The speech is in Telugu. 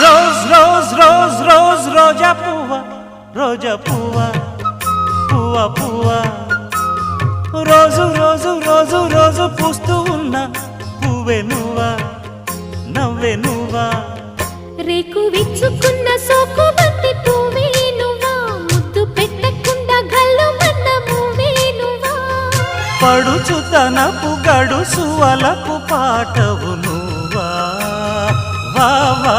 రోజ్ రోజ్ రోజ్ రోజ్ రోజా పువ్వా, రోజా పువ్వా, పువ్వా పువ్వా, రోజు రోజు రోజు రోజు పూస్తూ ఉన్న పువ్వే నువ్వా, నవ్వే నువ్వా. రేకు విచ్చుకున్న సోకు బంతి పువ్వే నువ్వా, ముద్దు పెట్టకుండా గల్లు మన్న పువ్వే నువ్వా. పడుచు తనపు గడుసు వలపు పాటవు నువ్వా, వా వా.